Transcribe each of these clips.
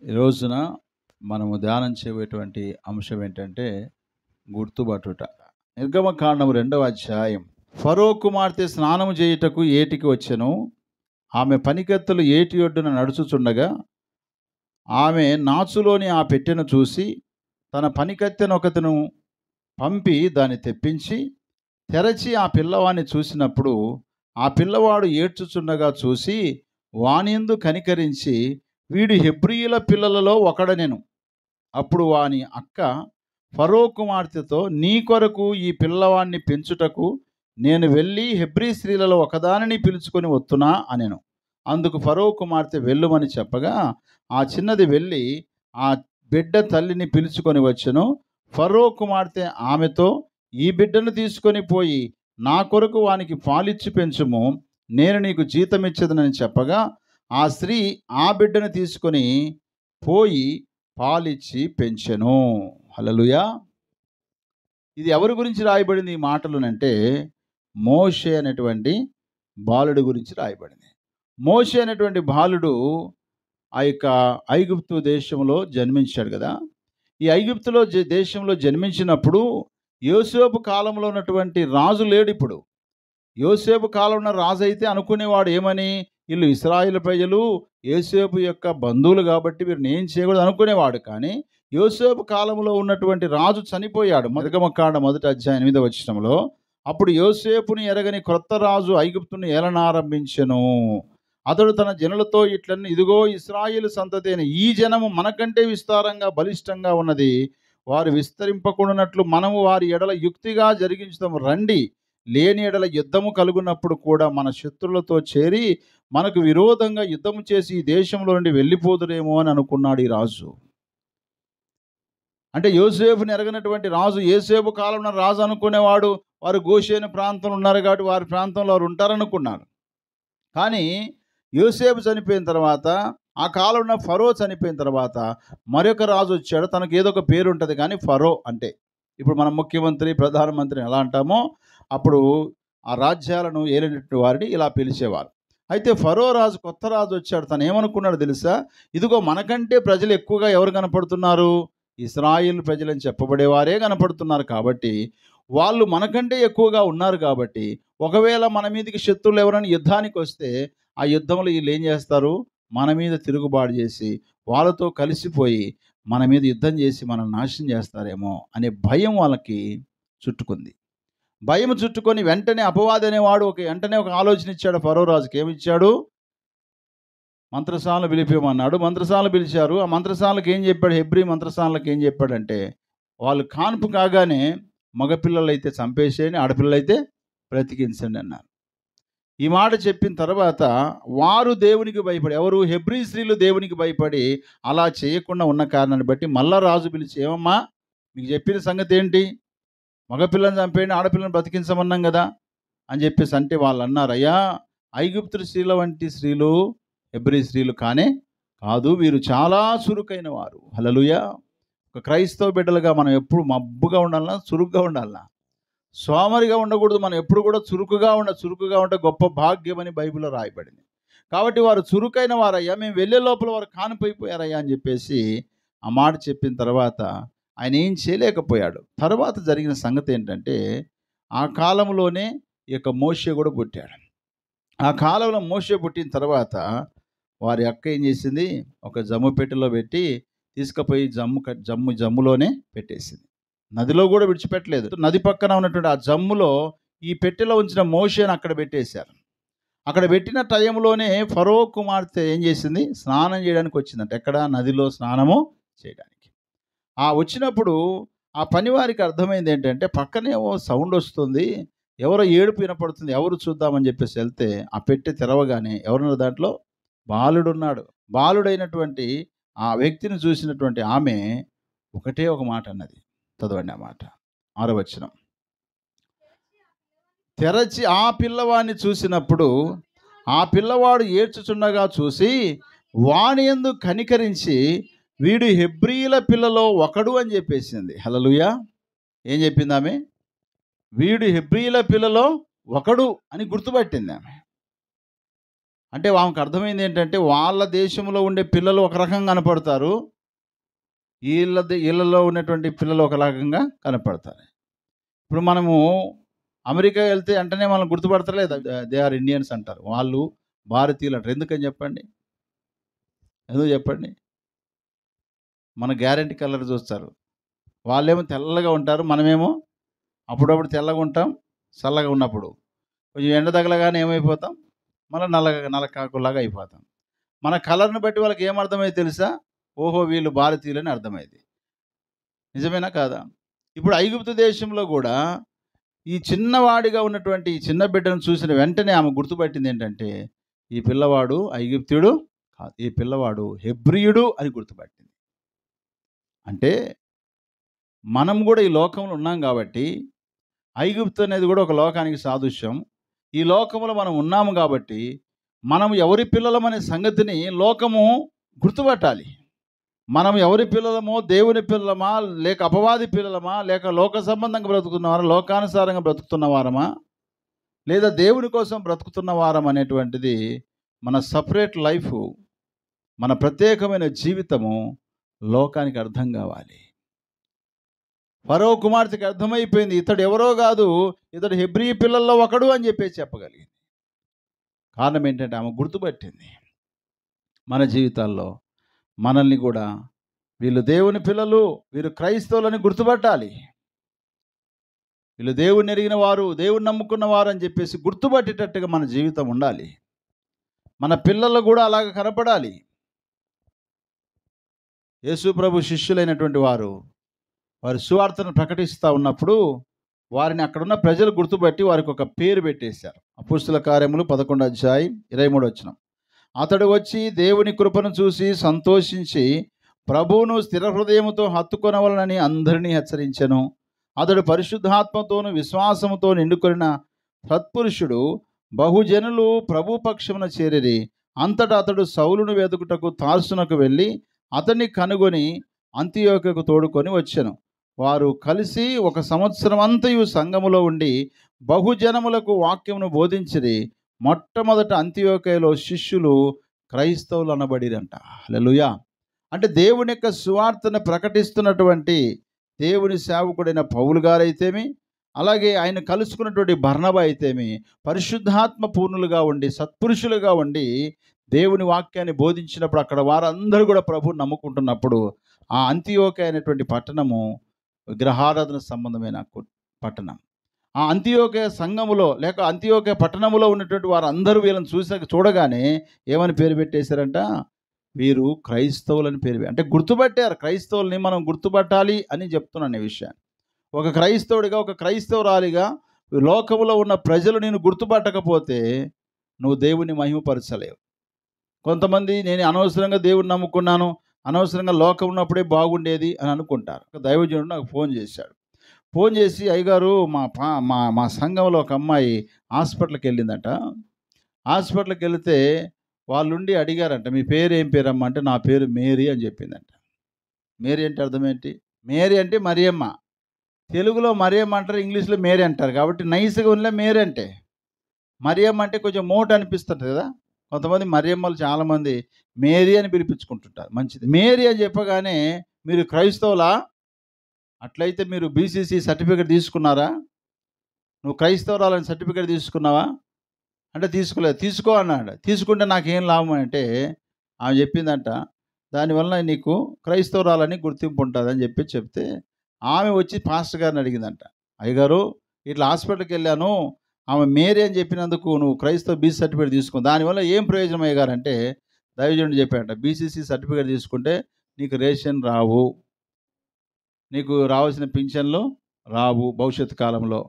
ఈ రోజున మనము ధ్యానం చేయబోయేటువంటి అంశం ఏంటంటే గుర్తుపట్టుట. నిర్గమకాండము 2వ అధ్యాయం. ఫరో కుమార్తె స్నానము చేయుటకు ఏటికి వచ్చెను. ఆమె పనికత్తెలు ఏటి ఒడ్డున నడుచుచుండగా ఆమె నాచులోని ఆ పెట్టెను చూసి తన పనికత్తెనొకతను పంపి దాన్ని తెప్పించి తెరచి ఆ పిల్లవాడిని చూసినప్పుడు ఆ పిల్లవాడు ఏడ్చుచుండగా చూసి వానియందు కనికరించి, వీడు హెబ్రీయుల పిల్లలలో ఒకడనెను. అప్పుడు వాని అక్క ఫరో కుమార్తెతో, నీ కొరకు ఈ పిల్లవాడిని పెంచుటకు నేను వెళ్ళి హెబ్రీ స్త్రీలలో ఒకదానిని పిలుచుకొని వత్తునా అనెను. అందుకు ఫరో కుమార్తె వెళ్ళుమని చెప్పగా ఆ చిన్నది వెళ్ళి ఆ బిడ్డ తల్లిని పిలుచుకొని వచ్చెను. ఫరో కుమార్తె ఆమెతో, ఈ బిడ్డను తీసుకొని పోయి నా కొరకు వానికి పాలిచ్చి పెంచుము, నేను నీకు జీతమిచ్చేదనని చెప్పగా ఆ స్త్రీ ఆ బిడ్డను తీసుకొని పోయి పాలిచ్చి పెంచెను. హల్లెలూయా. ఇది ఎవరి గురించి రాయబడింది ఈ మాటలునంటే మోషే అనేటువంటి బాలుడి గురించి రాయబడింది. మోషే అనేటువంటి బాలుడు ఆ యొక్క ఐగుప్తు దేశంలో జన్మించాడు కదా. ఈ ఐగుప్తులో దేశంలో జన్మించినప్పుడు యోసేపు కాలంలో ఉన్నటువంటి రాజు లేడు. ఇప్పుడు యోసేపు కాలంలో రాజు అయితే అనుకునేవాడు ఏమని, వీళ్ళు ఇశ్రాయేలు ప్రజలు యోసేపు యొక్క బంధువులు కాబట్టి వీరిని ఏం చేయకూడదు అనుకునేవాడు. కానీ యోసేపు కాలంలో ఉన్నటువంటి రాజు చనిపోయాడు. నిర్గమకాండ 1వ అధ్యాయం 8వ వచనంలో, అప్పుడు యోసేపుని ఎరగని క్రొత్త రాజు ఐగుప్తును ఏలనారంభించెను. అతడు తన జనులతో ఇట్లను, ఇదిగో ఇశ్రాయేలు సంతతి అయిన ఈ జనము మనకంటే విస్తారంగా బలిష్టంగా ఉన్నది. వారు విస్తరింపకుండానట్లు మనము వారి ఎడల యుక్తిగా జరిగించుదాము రండి. లేని ఎడల యుద్ధము కలుగునప్పుడు కూడా మన శత్రులతో చేరి మనకు విరోధంగా యుద్ధము చేసి ఈ దేశంలో నుండి వెళ్ళిపోదురేమో అని అనుకున్నాడు ఈ రాజు. అంటే యోసేపుని ఎరగనటువంటి రాజు, యోసేపు కాలంలో రాజు అనుకునేవాడు వారు గోషేను ప్రాంతంలో ఉన్నారు కాబట్టి వారి ప్రాంతంలో వారు ఉంటారనుకున్నారు. కానీ యోసేపు చనిపోయిన తర్వాత, ఆ కాలంలో ఫరో చనిపోయిన తర్వాత మరొక రాజు వచ్చాడు. తనకు ఏదో ఒక పేరు ఉంటుంది, కానీ ఫరో అంటే ఇప్పుడు మనం ముఖ్యమంత్రి ప్రధానమంత్రిని ఎలా అంటామో అప్పుడు ఆ రాజ్యాలను ఏలినటువంటి వారిని ఇలా పిలిచేవారు. అయితే ఫరో రాజు, కొత్త రాజు వచ్చాడు. తను ఏమనుకున్నాడు తెలుసా? ఇదిగో మనకంటే ప్రజలు ఎక్కువగా ఎవరు కనపడుతున్నారు? ఇశ్రాయేలు ప్రజలని చెప్పబడేవారే కనపడుతున్నారు. కాబట్టి వాళ్ళు మనకంటే ఎక్కువగా ఉన్నారు. కాబట్టి ఒకవేళ మన మీదకి శత్రువులు ఎవరైనా యుద్ధానికి వస్తే ఆ యుద్ధంలో వీళ్ళు ఏం చేస్తారు? మన మీద తిరుగుబాటు చేసి వాళ్ళతో కలిసిపోయి మన మీద యుద్ధం చేసి మనం నాశనం చేస్తారేమో అనే భయం వాళ్ళకి చుట్టుకుంది. భయం చుట్టుకొని వెంటనే అపవాది అనేవాడు వెంటనే ఒక ఆలోచన ఇచ్చాడు ఫరో రాజుకి. ఏమిచ్చాడు? మంత్రసాలను పిలిపిమన్నాడు. మంత్రసాలను పిలిచారు. ఆ మంత్రసాలకు ఏం చెప్పాడు? హెబ్రీ మంత్రసాలకు ఏం చెప్పాడంటే, వాళ్ళు కాన్పు కాగానే మగపిల్లలు అయితే చంపేసేయండి, ఆడపిల్లలైతే బ్రతికించండి అన్నారు. ఈ మాట చెప్పిన తర్వాత వారు దేవునికి భయపడి, ఎవరు? హెబ్రీ స్త్రీలు దేవునికి భయపడి అలా చేయకుండా ఉన్న కారణాన్ని బట్టి మళ్ళా రాజు పిలిచి, ఏమమ్మా మీకు చెప్పిన సంగతి ఏంటి? మగపిల్లని చంపేయండి, ఆడపిల్లని బ్రతికించమన్నాం కదా అని చెప్పేసి అంటే వాళ్ళు అన్నారు, అయ్యా ఐగుప్తు స్త్రీల వంటి స్త్రీలు హెబ్రీ స్త్రీలు కానే కాదు, వీరు చాలా చురుకైన వారు. హల్లెలూయా. ఒక క్రైస్తవ బిడ్డలుగా మనం ఎప్పుడు మబ్బుగా ఉండాలన్నా, చురుగ్గా ఉండాలన్నా, సోమరిగా ఉండకూడదు. మనం ఎప్పుడు కూడా చురుకుగా ఉంటే గొప్ప భాగ్యమని బైబిల్లో రాయబడింది. కాబట్టి వారు చురుకైన వారయ్యా, మేము వెళ్ళే లోపల వారు కానిపోయిపోయారయ్యా అని చెప్పేసి ఆ మాట చెప్పిన తర్వాత ఆయన ఏం చేయలేకపోయాడు. తర్వాత జరిగిన సంగతి ఏంటంటే, ఆ కాలంలోనే ఈ యొక్క మోషే కూడా పుట్టాడు. ఆ కాలంలో మోషే పుట్టిన తర్వాత వారి అక్క ఏం చేసింది? ఒక జమ్ము పెట్టెలో పెట్టి తీసుకుపోయి జమ్ములోనే పెట్టేసింది. నదిలో కూడా విడిచిపెట్టలేదు. నది పక్కన ఉన్నటువంటి ఆ జమ్ములో ఈ పెట్టెలో ఉంచిన మోషేని అక్కడ పెట్టేశారు. అక్కడ పెట్టిన టైంలోనే ఫరో కుమార్తె ఏం చేసింది? స్నానం చేయడానికి వచ్చిందంట. ఎక్కడ? నదిలో స్నానము చేయడానికి. ఆ వచ్చినప్పుడు ఆ పనివారికి అర్థమైంది ఏంటంటే, పక్కనే ఏవో సౌండ్ వస్తుంది, ఎవరో ఏడుపు వినపడుతుంది, ఎవరు చూద్దామని చెప్పేసి వెళ్తే ఆ పెట్టె తెరవగానే ఎవరున్నారు దాంట్లో? బాలుడున్నాడు. బాలుడైనటువంటి ఆ వ్యక్తిని చూసినటువంటి ఆమె ఒకటే ఒక మాట అన్నది. చదవండి ఆ మాట. 6వ వచనం. తెరచి ఆ పిల్లవాడిని చూసినప్పుడు ఆ పిల్లవాడు ఏడ్చుచుండగా చూసి వాని యందు కనికరించి, వీడు హెబ్రీయుల పిల్లలో ఒకడు అని చెప్పేసింది. హల్లెలూయా. ఏం చెప్పింది ఆమె? వీడు హెబ్రీయుల పిల్లలో ఒకడు అని గుర్తుపట్టింది ఆమె. అంటే ఆమెకు అర్థమైంది ఏంటంటే, వాళ్ళ దేశంలో ఉండే పిల్లలు ఒక రకంగా కనపడతారు. ఈళ్ళలో ఉన్నటువంటి పిల్లలు ఒక రకంగా కనపడతారు. ఇప్పుడు మనము అమెరికా వెళ్తే వెంటనే మనం గుర్తుపడతారా లేదా? దే ఆర్ ఇండియన్స్ అంటారు. వాళ్ళు భారతీయులు అంటారు. ఎందుకని చెప్పండి? ఎందుకు చెప్పండి? మన గ్యారంటీ కలర్ చూస్తారు. వాళ్ళేమో తెల్లగా ఉంటారు. మనమేమో అప్పుడప్పుడు తెల్లగా ఉంటాం. చల్లగా ఉన్నప్పుడు కొంచెం ఎండ తగలగానే ఏమైపోతాం? మళ్ళీ నల్ల కాకులాగా అయిపోతాం. మన కలర్‌ని బట్టి వాళ్ళకి ఏమర్థమైంది తెలుసా? ఓహో! వీళ్ళు భారతీయులని అర్థమైంది. నిజమేనా కాదా? ఇప్పుడు ఐగుప్తు దేశంలో గూడా ఈ చిన్నవాడిగా ఉన్నటువంటి ఈ చిన్న బిడ్డను చూసిన వెంటనే ఆమె గుర్తుపట్టింది ఏంటంటే, ఈ పిల్లవాడు ఐగుప్త్యుడు కాదు. ఈ పిల్లవాడు హెబ్రీయుడు అని గుర్తుపట్టింది. అంటే మనం గూడా ఈ లోకంలో ఉన్నాం గాబట్టి, ఐగుప్తు అనేది గూడా ఒక లోకానికి సాదృశ్యం. ఈ లోకంలో మనం ఉన్నాము గాబట్టి, మనం ఎవరి పిల్లలమనే సంగతిని లోకము గుర్తుపట్టాలి. మనం ఎవరి పిల్లలమో, దేవుని పిల్లలమా, లేక అపవాది పిల్లలమా, లేక లోక సంబంధంగా బ్రతుకుతున్నవారా, లోకానుసారంగా బ్రతుకుతున్న వారమా, లేదా దేవుని కోసం బ్రతుకుతున్న వారం అనేటువంటిది మన సపరేట్ లైఫు, మన ప్రత్యేకమైన జీవితము లోకానికి అర్థం కావాలి. ఫరో కుమార్తెకి అర్థమైపోయింది, ఇతడు ఎవరో కాదు, ఇతడు హెబ్రీ పిల్లల్లో ఒకడు అని చెప్పేసి చెప్పగలిగింది. కారణం ఏంటంటే ఆమె గుర్తుపట్టింది. మన జీవితాల్లో మనల్ని కూడా వీళ్ళు దేవుని పిల్లలు, వీరు క్రైస్తవులని గుర్తుపట్టాలి. వీళ్ళు దేవుణ్ణి ఎరిగిన వారు, దేవుణ్ణి నమ్ముకున్న వారు అని చెప్పేసి గుర్తుపట్టేటట్టుగా మన జీవితం ఉండాలి. మన పిల్లలు కూడా అలాగ కనపడాలి. యేసు ప్రభు శిష్యులైనటువంటి వారు సువార్తను ప్రకటిస్తూ ఉన్నప్పుడు వారిని అక్కడున్న ప్రజలు గుర్తుపట్టి వారికి ఒక పేరు పెట్టేశారు. అపోస్తల కార్యములు 11:23. అతడు వచ్చి దేవుని కృపను చూసి సంతోషించి ప్రభువును స్థిర హృదయముతో హత్తుకొనవలనని అందరినీ హెచ్చరించెను. అతడు పరిశుద్ధాత్మతోను విశ్వాసముతో నిండుకొనిన సత్పురుషుడు. బహుజనులు ప్రభు పక్షమున చేరిరి. అంతటా అతడు సౌలును వెతుకుటకు తార్సునకు వెళ్ళి అతన్ని కనుగొని అంతియోక్యకు తోడుకొని వచ్చెను. వారు కలిసి 1 సంవత్సరం అంతయు సంఘములో ఉండి బహుజనములకు వాక్యమును బోధించిరి. మొట్టమొదట అంతియోక్యలో శిష్యులు క్రైస్తవులు అనబడిరంట. హల్లెలూయా. అంటే దేవుని యొక్క సువార్తను ప్రకటిస్తున్నటువంటి దేవుని సేవకుడైన పౌలు గారైతేమి, అలాగే ఆయన కలుసుకున్నటువంటి బర్నబా అయితేమి పరిశుద్ధాత్మ పూర్ణులుగా ఉండి సత్పురుషులుగా ఉండి దేవుని వాక్యాన్ని బోధించినప్పుడు అక్కడ వారందరూ కూడా ప్రభువుని నమ్ముకుంటున్నప్పుడు ఆ అంతియోక్య అయినటువంటి పట్టణము విగ్రహారాధన సంబంధమైన పట్టణం. ఆ అంతియోక్య సంఘములో లేక అంతియోక్య పట్టణములో ఉన్నటువంటి వారందరూ వీళ్ళని చూడగానే ఏమని పేరు పెట్టేశారంట? వీరు క్రైస్తవులని పేరు. అంటే గుర్తుపట్టారు. క్రైస్తవుల్ని మనం గుర్తుపట్టాలి అని చెప్తున్నాను ఈ విషయాన్ని. ఒక క్రైస్తవుడిగా, ఒక క్రైస్తవురాలిగా లోకములో ఉన్న ప్రజలు నేను గుర్తుపట్టకపోతే నువ్వు దేవుని మహిమపరచలేవు. కొంతమంది నేను అనవసరంగా దేవుని నమ్ముకున్నాను, అనవసరంగా లోకం ఉన్నప్పుడే బాగుండేది అని అనుకుంటారు. ఒక దైవజనుడు నాకు ఫోన్ చేశాడు. ఫోన్ చేసి, అయ్యగారు మా సంఘంలో ఒక అమ్మాయి హాస్పిటల్కి వెళ్ళిందట. హాస్పిటల్కి వెళితే వాళ్ళుండి అడిగారంట, మీ పేరు ఏం పేరమ్మా అంటే, నా పేరు మేరీ అని చెప్పిందంట. మేరీ అంటే అర్థం ఏంటి? మేరీ అంటే మరియమ్మ. తెలుగులో మరియమ్మ అంటారు, ఇంగ్లీష్లో మేరీ అంటారు. కాబట్టి నైస్గా ఉన్న మేరీ అంటే. మరియమ్మ అంటే కొంచెం మోట అనిపిస్తుంది కదా. కొంతమంది మరియమ్మలు చాలామంది మేరీ అని పిలిపించుకుంటుంటారు. మంచిది. మేరీ అని చెప్పగానే మీరు క్రైస్తవులా? అట్లయితే మీరు బీసీసీ సర్టిఫికేట్ తీసుకున్నారా? నువ్వు క్రైస్తవురాలని సర్టిఫికేట్ తీసుకున్నావా అంటే తీసుకోలేదు. తీసుకో అన్నాడు. తీసుకుంటే నాకేం లాభం అంటే ఆమె చెప్పిందంట, దానివల్ల నీకు క్రైస్తవురాలని గుర్తింపు ఉంటుందని చెప్తే ఆమె వచ్చి పాస్టర్ గారిని అడిగిందంట, అయ్యగారు ఇట్లా హాస్పిటల్కి వెళ్ళాను, ఆమె మేరీ అని చెప్పినందుకు నువ్వు క్రైస్తవ బీసీ సర్టిఫికేట్ తీసుకో, దానివల్ల ఏం ప్రయోజనం అయ్యగారు అంటే దైవజనుడు చెప్పాడంట, బీసీసీ సర్టిఫికేట్ తీసుకుంటే నీకు రేషన్ రావు, నీకు రావాల్సిన పింఛన్లు రావు భవిష్యత్తు కాలంలో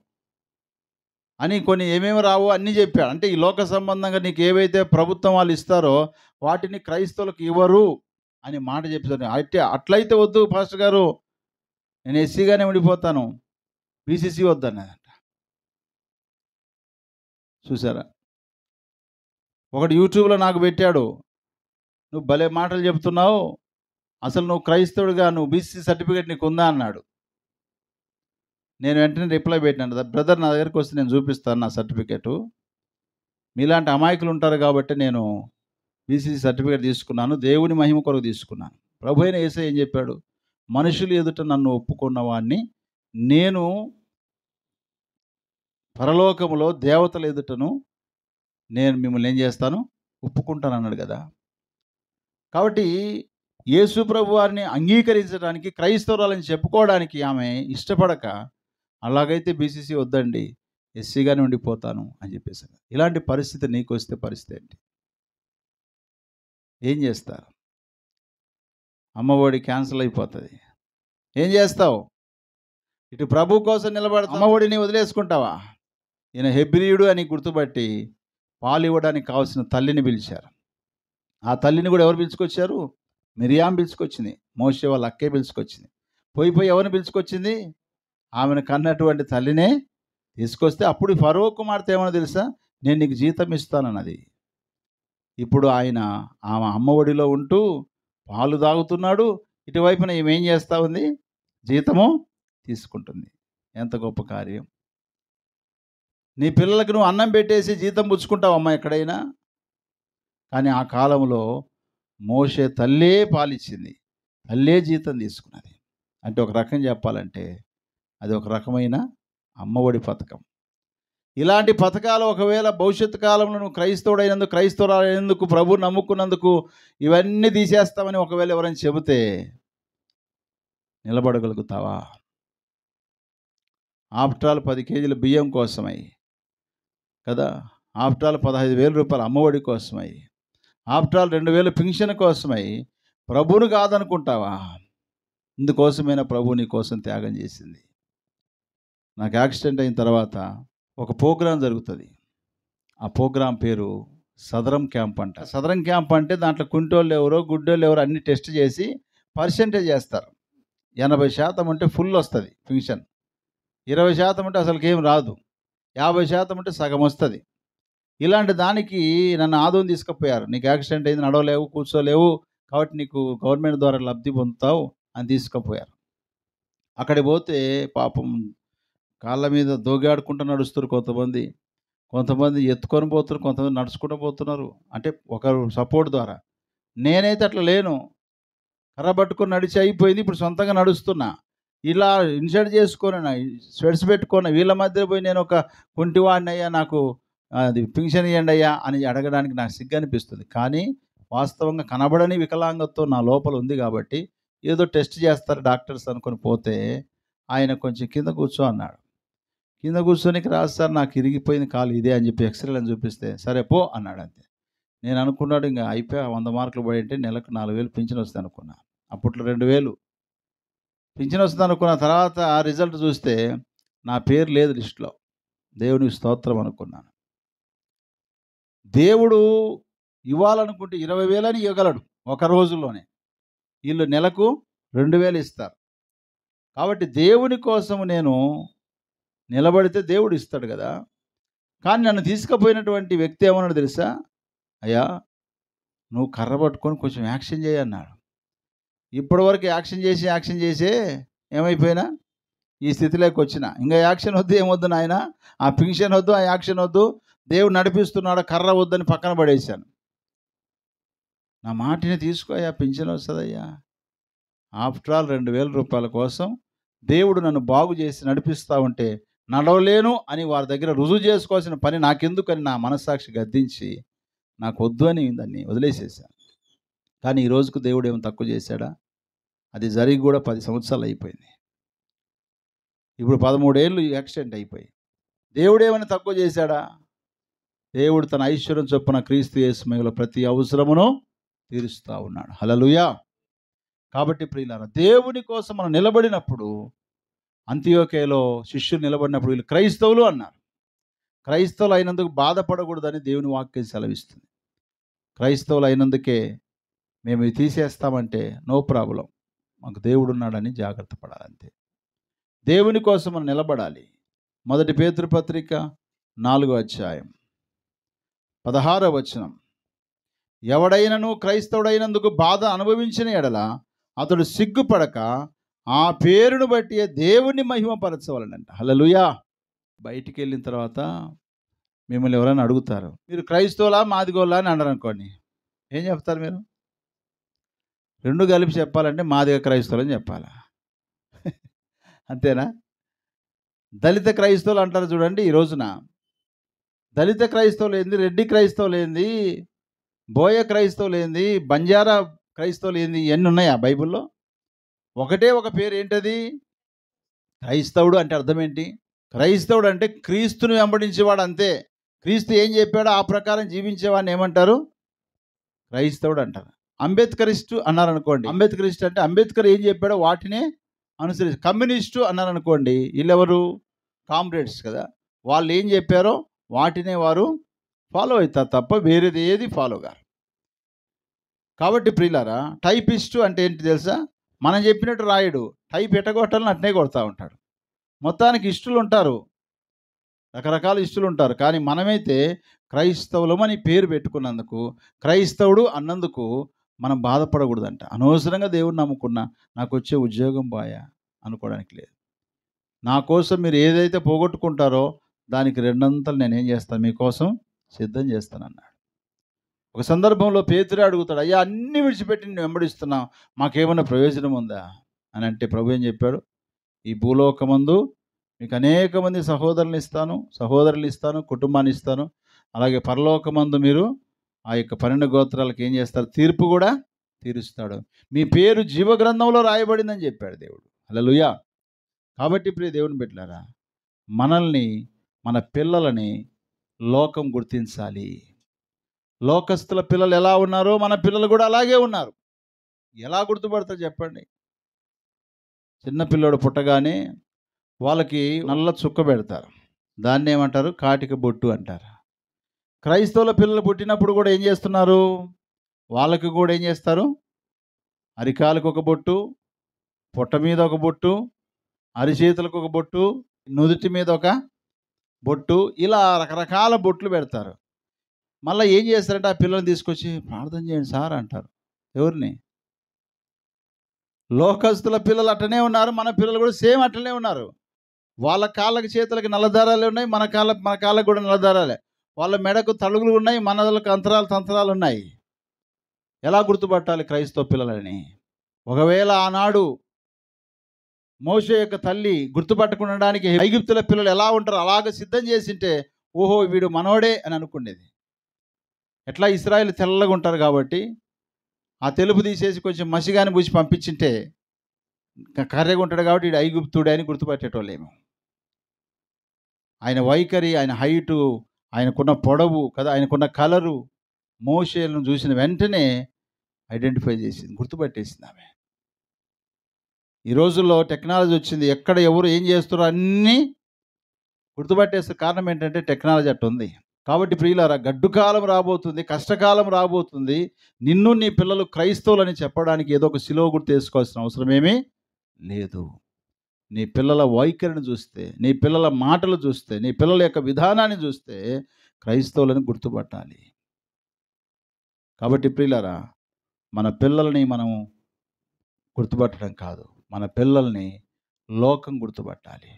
అని, కొన్ని ఏమేమి రావు అన్నీ చెప్పాడు. అంటే ఈ లోక సంబంధంగా నీకు ఏవైతే ప్రభుత్వం వాళ్ళు ఇస్తారో వాటిని క్రైస్తవులకు ఇవ్వరు అని మాట చెప్పారు. అట్లయితే వద్దు పాస్టర్ గారు, నేను ఎస్సీగానే ఉండిపోతాను, బీసీసీ వద్దన్నదంట. చూసారా? ఒకటి యూట్యూబ్లో నాకు పెట్టాడు, నువ్వు భలే మాటలు చెప్తున్నావు, అసలు నువ్వు క్రైస్తవుడిగా నువ్వు బీసీ సర్టిఫికేట్ నీకు ఉందా అన్నాడు. నేను వెంటనే రిప్లై పెట్టాను, బ్రదర్ నా దగ్గరికి వస్తే నేను చూపిస్తాను నా సర్టిఫికేటు, మీలాంటి అమాయకులు ఉంటారు కాబట్టి నేను బీసీసీ సర్టిఫికేట్ తీసుకున్నాను, దేవుని మహిమ కొరకు తీసుకున్నాను. ప్రభు అయిన యేసయ్య ఏం చెప్పాడు? మనుషులు ఎదుట నన్ను ఒప్పుకున్న వాడిని నేను పరలోకములో దేవతల ఎదుటను నేను మిమ్మల్ని ఏం చేస్తాను? ఒప్పుకుంటాను అన్నాడు కదా. కాబట్టి యేసు ప్రభు వారిని అంగీకరించడానికి, క్రైస్తవురాలని చెప్పుకోవడానికి ఆమె ఇష్టపడక, అలాగైతే బీసీసీ వద్దండి, ఎస్సీగానే ఉండిపోతాను అని చెప్పేసాను. ఇలాంటి పరిస్థితి నీకు వస్తే పరిస్థితి ఏంటి? ఏం చేస్తారు? అమ్మఒడి క్యాన్సిల్ అయిపోతుంది. ఏం చేస్తావు? ఇటు ప్రభు కోసం నిలబడతావు, అమ్మఒడిని వదిలేసుకుంటావా? ఈయన హెబ్రీయుడు అని గుర్తుపట్టి పాలు ఇవ్వడానికి కావాల్సిన తల్లిని పిలిచారు. ఆ తల్లిని కూడా ఎవరు పిలుచుకొచ్చారు? మిరియాం పిలుచుకొచ్చింది. మోషే వాళ్ళ అక్కే పిలుచుకొచ్చింది. పోయి ఎవరిని పిలుచుకొచ్చింది? ఆమెను కన్నటువంటి తల్లినే తీసుకొస్తే అప్పుడు ఫరో కుమార్తె ఏమన్నా తెలుసా? నేను నీకు జీతం ఇస్తానన్నది. ఇప్పుడు ఆయన ఆమె అమ్మ ఒడిలో ఉంటూ పాలు తాగుతున్నాడు. ఇటువైపున ఈమె ఏం చేస్తూ ఉంది? జీతము తీసుకుంటుంది. ఎంత గొప్ప కార్యం! నీ పిల్లలకు నువ్వు అన్నం పెట్టేసి జీతం పుచ్చుకుంటావమ్మా ఎక్కడైనా? కానీ ఆ కాలంలో మోషే తల్లే పాలిచ్చింది, తల్లే జీతం తీసుకున్నది. అంటే ఒక రకం చెప్పాలంటే అది ఒక రకమైన అమ్మఒడి పథకం. ఇలాంటి పథకాలు ఒకవేళ భవిష్యత్తు కాలంలో నువ్వు క్రైస్తవుడైనందుకు, క్రైస్తవురాలైనందుకు, ప్రభు నమ్ముకున్నందుకు ఇవన్నీ తీసేస్తామని ఒకవేళ ఎవరైనా చెబితే నిలబడగలుగుతావా? ఆఫ్టర్ ఆల్ 10 కేజీల బియ్యం కోసమై కదా, ఆఫ్టర్ ఆల్ 15,000 రూపాయల అమ్మఒడి కోసమై, ఆఫ్టర్ ఆల్ 2,000 పింఛన్ కోసమై ప్రభువును కాదనుకుంటావా? ఇందుకోసమైనా ప్రభు నీ కోసం త్యాగం చేసింది. నాకు యాక్సిడెంట్ అయిన తర్వాత ఒక ప్రోగ్రాం జరుగుతుంది. ఆ ప్రోగ్రాం పేరు సదరం క్యాంప్ అంట. సదరం క్యాంప్ అంటే దాంట్లో కుంటోళ్ళు ఎవరో గుడ్డోళ్ళు ఎవరో అన్ని టెస్ట్ చేసి పర్సెంటేజ్ చేస్తారు. 80% ఉంటే ఫుల్ వస్తుంది పింఛన్, 20% ఉంటే అసలుకి ఏం రాదు, 50% ఉంటే సగం వస్తుంది. ఇలాంటి దానికి నన్ను ఆదోని తీసుకుపోయారు. నీకు యాక్సిడెంట్ అయింది, నడవలేవు, కూర్చోలేవు, కాబట్టి నీకు గవర్నమెంట్ ద్వారా లబ్ధి పొందుతావు అని తీసుకుపోయారు. అక్కడికి పోతే పాపం కాళ్ళ మీద దోగాడుకుంటూ నడుస్తారు కొంతమంది ఎత్తుకొని పోతున్నారు, కొంతమంది నడుచుకుంటూ పోతున్నారు. అంటే ఒకరు సపోర్ట్ ద్వారా. నేనైతే అట్లా లేను, కర్ర పట్టుకొని నడిచి అయిపోయింది. ఇప్పుడు సొంతంగా నడుస్తున్నా. ఇలా ఇన్సర్ట్ చేసుకొని స్వెట్స్ పెట్టుకొని వీళ్ళ మధ్య పోయి నేను ఒక కుంటివాడిని అయ్యా, నాకు అది పింఛన్ ఇవ్వండి అయ్యా అని అడగడానికి నాకు సిగ్గు అనిపిస్తుంది. కానీ వాస్తవంగా కనబడని వికలాంగత్వం నా లోపల ఉంది కాబట్టి ఏదో టెస్ట్ చేస్తారు డాక్టర్స్ అనుకొని పోతే ఆయన కొంచెం కింద కూర్చో అన్నాడు. కింద కూర్చోనికి రాదు సార్, నాకు ఇరిగిపోయింది కాలు ఇదే అని చెప్పి ఎక్స్రేలను చూపిస్తే సరే పో అన్నాడు. అంతే. నేను అనుకున్నాడు ఇంకా అయిపోయా, 100 మార్కులు పడి అంటే నెలకు 4,000 పింఛన్ వస్తుంది అనుకున్నా. అప్పట్లో 2,000 పింఛన్ వస్తుంది అనుకున్న. తర్వాత రిజల్ట్ చూస్తే నా పేరు లేదు లిస్టులో. దేవునికి స్తోత్రం అనుకున్నాను. దేవుడు ఇవ్వాలనుకుంటే 20,000 అని ఇవ్వగలడు ఒక రోజులోనే. వీళ్ళు నెలకు 2,000 ఇస్తారు. కాబట్టి దేవుని కోసం నేను నిలబడితే దేవుడు ఇస్తాడు కదా. కానీ నన్ను తీసుకుపోయినటువంటి వ్యక్తి ఏమన్నాడు తెలుసా? అయ్యా నువ్వు కర్ర పట్టుకొని కొంచెం యాక్షన్ చేయన్నాడు. ఇప్పటివరకు యాక్షన్ చేసే ఏమైపోయినా ఈ స్థితిలోకి వచ్చిన. ఇంకా యాక్షన్ వద్దు, ఏమొద్దు నాయన, ఆ పింఛన్ వద్దు, ఆ యాక్షన్ వద్దు, దేవుడు నడిపిస్తున్నాడు, కర్ర వద్దని పక్కన పడేశాను. నా మాటిని తీసుకోయా, పింఛన్ వస్తుందయ్యా. ఆఫ్టర్ ఆల్ 2,000 రూపాయల కోసం దేవుడు నన్ను బాగు చేసి నడిపిస్తూ ఉంటే నడవలేను అని వారి దగ్గర రుజువు చేసుకోవాల్సిన పని నాకెందుకని నా మనస్సాక్షి గద్దించి నాకు వద్దు అని దాన్ని వదిలేసేసాను. కానీ ఈ రోజుకు దేవుడు ఏమో తక్కువ చేశాడా? అది జరిగి కూడా 10 సంవత్సరాలు అయిపోయింది. ఇప్పుడు 13 ఏళ్ళు యాక్సిడెంట్ అయిపోయి. దేవుడు ఏమైనా తక్కువ చేశాడా? దేవుడు తన ఐశ్వర్యం చొప్పున క్రీస్తు యేసు మహిమలో ప్రతి అవసరమును తీరుస్తూ ఉన్నాడు. హల్లెలూయా. కాబట్టి ప్రియులారా, దేవుని కోసం మనం నిలబడినప్పుడు, అంతియోకేయలో శిష్యులు నిలబడినప్పుడు వీళ్ళు క్రైస్తవులు అన్నారు. క్రైస్తవులు అయినందుకు బాధపడకూడదని దేవుని వాక్యం సెలవిస్తుంది. క్రైస్తవులు అయినందుకే మేము ఇది తీసేస్తామంటే నో ప్రాబ్లం, మాకు దేవుడు ఉన్నాడని జాగ్రత్త పడాలంతే. దేవుని కోసం మనం నిలబడాలి. 1 పేతురు పత్రిక 4వ అధ్యాయం 16వ వచనం. ఎవడైనను క్రైస్తవుడైనందుకు బాధ అనుభవించిన ఎడల అతడు సిగ్గుపడక ఆ పేరును బట్టి దేవుని మహిమపరచవలనంట. హల్లెలూయా. బయటికి వెళ్ళిన తర్వాత మిమ్మల్ని ఎవరైనా అడుగుతారు, మీరు క్రైస్తవులా మాదిగోళ్ళా అని అన్నారు అనుకోండి, ఏం చెప్తారు మీరు? రెండు కలిపి చెప్పాలంటే మాదిగ క్రైస్తవులు అని చెప్పాలా? అంతేనా? దళిత క్రైస్తవులు అంటారు చూడండి. ఈ రోజున దళిత క్రైస్తవులు ఏంది, రెడ్డి క్రైస్తవులు ఏంది, బోయ క్రైస్తవులు ఏంది, బంజారా క్రైస్తవులు ఏంది, ఇవన్నీ ఉన్నాయా బైబిల్లో? ఒకటే ఒక పేరు, ఏంటది? క్రైస్తవుడు. అంటే అర్థం ఏంటి? క్రైస్తవుడు అంటే క్రీస్తుని వెంబడించేవాడు, అంతే. క్రీస్తు ఏం చెప్పాడో ఆ ప్రకారం జీవించేవాడిని ఏమంటారు? క్రైస్తవుడు అంటారు. అంబేద్కరిస్టు అన్నారనుకోండి, అంబేద్కరిస్ట్ అంటే అంబేద్కర్ ఏం చెప్పాడో వాటినే అనుసరి. కమ్యూనిస్టు అన్నారనుకోండి, వీళ్ళెవరు? కామ్రేడ్స్ కదా. వాళ్ళు ఏం చెప్పారో వాటినే వారు ఫాలో అవుతారు తప్ప వేరేది ఏది ఫాలో గారు. కాబట్టి ప్రియులారా, టైపిస్టు అంటే ఏంటి తెలుసా? మనం చెప్పినట్టు రాయడు, టైప్ ఎట్టగొట్టాలని అట్నే కొడతా ఉంటాడు. మొత్తానికి ఇష్టలు ఉంటారు, రకరకాల ఇష్టలు ఉంటారు. కానీ మనమైతే క్రైస్తవులమని పేరు పెట్టుకున్నందుకు, క్రైస్తవుడు అన్నందుకు మనం బాధపడకూడదంట. అనవసరంగా దేవుడిని నమ్ముకున్నా నాకు వచ్చే ఉద్యోగం బాయా అనుకోవడానికి లేదు. నా కోసం మీరు ఏదైతే పోగొట్టుకుంటారో దానికి రెండంతలు నేనేం చేస్తాను, మీకోసం సిద్ధం చేస్తానన్నాడు. ఒక సందర్భంలో పేతురే అడుగుతాడు, అయ్యా అన్నీ విడిచిపెట్టి నేను వెంబడిస్తున్నాం, మాకేమైనా ప్రయోజనం ఉందా అని అంటే ప్రభు ఏం చెప్పాడు? ఈ భూలోకమందు మీకు అనేక మంది సహోదరులు ఇస్తాను, కుటుంబాన్ని ఇస్తాను. అలాగే పరలోకమందు మీరు ఆ యొక్క 12 గోత్రాలకు ఏం చేస్తారు? తీర్పు కూడా తీరుస్తాడు. మీ పేరు జీవగ్రంథంలో రాయబడిందని చెప్పాడు దేవుడు. హల్లెలూయా. కాబట్టి ప్రియ దేవుని బిడ్డలారా, మనల్ని, మన పిల్లలని లోకం గుర్తించాలి. లోకస్తుల పిల్లలు ఎలా ఉన్నారో మన పిల్లలు కూడా అలాగే ఉన్నారు. ఎలా గుర్తుపడతారు చెప్పండి? చిన్న పిల్లోడు పుట్టగానే వాళ్ళకి నల్ల చుక్క పెడతారు, దాన్ని ఏమంటారు? కాటిక బొట్టు అంటారు. క్రైస్తవుల పిల్లలు పుట్టినప్పుడు కూడా ఏం చేస్తున్నారు? వాళ్ళకి కూడా ఏం చేస్తారు? అరికాలకు ఒక బొట్టు, పొట్ట మీద ఒక బొట్టు, అరిచేతులకు ఒక బొట్టు, నుదుటి మీద ఒక బొట్టు, ఇలా రకరకాల బొట్లు పెడతారు. మళ్ళీ ఏం చేస్తారంటే ఆ పిల్లల్ని తీసుకొచ్చి ప్రార్థన చేయండి సార్ అంటారు. ఎవరిని? లోకస్తుల పిల్లలు అట్టనే ఉన్నారు, మన పిల్లలు కూడా సేమ్ అట్లనే ఉన్నారు. వాళ్ళ కాళ్ళకి చేతులకి నల్లదారాలు ఉన్నాయి, మన కాళ్ళకు కూడా నల్లదారాలే. వాళ్ళ మెడకు తలుగులు ఉన్నాయి, మనలకు తంత్రాలు ఉన్నాయి. ఎలా గుర్తుపట్టాలి క్రైస్తవ పిల్లలని? ఒకవేళ ఆనాడు మోషే యొక్క తల్లి గుర్తుపట్టకుండడానికి ఐగుప్తుల పిల్లలు ఎలా ఉంటారో అలాగ సిద్ధం చేసింటే, ఓహో వీడు మనోడే అని అనుకునేది. ఎట్లా ఇశ్రాయేలు తెల్లగా ఉంటారు కాబట్టి ఆ తెలుపు తీసేసి కొంచెం మసిగాని పూసి పంపించింటే కర్రెగా ఉంటాడు కాబట్టి వీడు ఐగుప్తుడే అని గుర్తుపట్టేటోళ్ళేమో. ఆయన వైఖరి, ఆయన హైటు, ఆయనకున్న పొడవు కదా, ఆయనకున్న కలరు మోషేలను చూసిన వెంటనే ఐడెంటిఫై చేసింది, గుర్తుపట్టేసింది ఆమె. ఈ రోజుల్లో టెక్నాలజీ వచ్చింది, ఎక్కడ ఎవరు ఏం చేస్తారో అన్నీ గుర్తుపట్టేస్తే కారణం ఏంటంటే టెక్నాలజీ అట్టు ఉంది. కాబట్టి ప్రియులారా, గడ్డు కాలం రాబోతుంది, కష్టకాలం రాబోతుంది. నిన్ను నీ పిల్లలు క్రైస్తవులని చెప్పడానికి ఏదో ఒక సిలువ గుర్తు వేసుకోవాల్సిన అవసరం ఏమీ లేదు. నీ పిల్లల వైఖరిని చూస్తే, నీ పిల్లల మాటలు చూస్తే, నీ పిల్లల యొక్క విధానాన్ని చూస్తే క్రైస్తవులను గుర్తుపట్టాలి. కాబట్టి ప్రియులారా, మన పిల్లల్ని మనం గుర్తుపట్టడం కాదు, మన పిల్లల్ని లోకం గుర్తుపట్టాలి.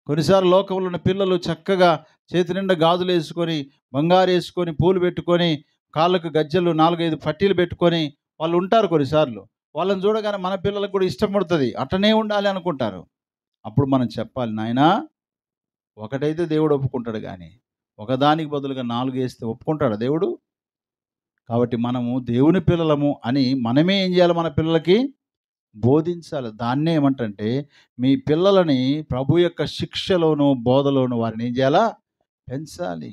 కొన్నిసార్లు లోకంలో ఉన్న పిల్లలు చక్కగా చేతి నిండా గాజులు వేసుకొని, బంగారు వేసుకొని, పూలు పెట్టుకొని, కాళ్ళకు గజ్జలు 4-5 పట్టీలు పెట్టుకొని వాళ్ళు ఉంటారు. కొన్నిసార్లు వాళ్ళని చూడగానే మన పిల్లలకు కూడా ఇష్టం పడుతుంది, అట్టనే ఉండాలి అనుకుంటారు. అప్పుడు మనం చెప్పాలి, నాయనా ఒకటైతే దేవుడు ఒప్పుకుంటాడు, కానీ ఒకదానికి బదులుగా 4 వేస్తే ఒప్పుకుంటాడు దేవుడు? కాబట్టి మనము దేవుని పిల్లలము అని మనమే ఏం చేయాలి? మన పిల్లలకి బోధించాలి. దాన్నే ఏమంటే, మీ పిల్లలని ప్రభు యొక్క శిక్షలోను బోధలోను వారిని ఏం చేయాలా? పెంచాలి.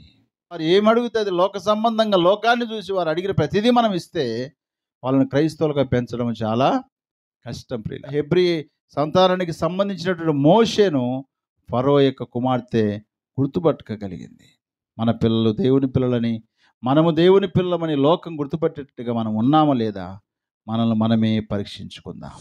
వారు ఏమడుగుతుంది లోక సంబంధంగా లోకాన్ని చూసి వారు అడిగిన ప్రతిదీ మనం ఇస్తే వాళ్ళని క్రైస్తవులుగా పెంచడం చాలా కష్టం. ప్రియుల హెబ్రీ సంతానానికి సంబంధించినటువంటి మోషేను ఫరో యొక్క కుమార్తె గుర్తుపట్టగలిగింది. మన పిల్లలు దేవుని పిల్లలని, మనము దేవుని పిల్లలమని లోకం గుర్తుపట్టేట్టుగా మనం ఉన్నామా లేదా మనల్ని మనమే పరీక్షించుకుందాం.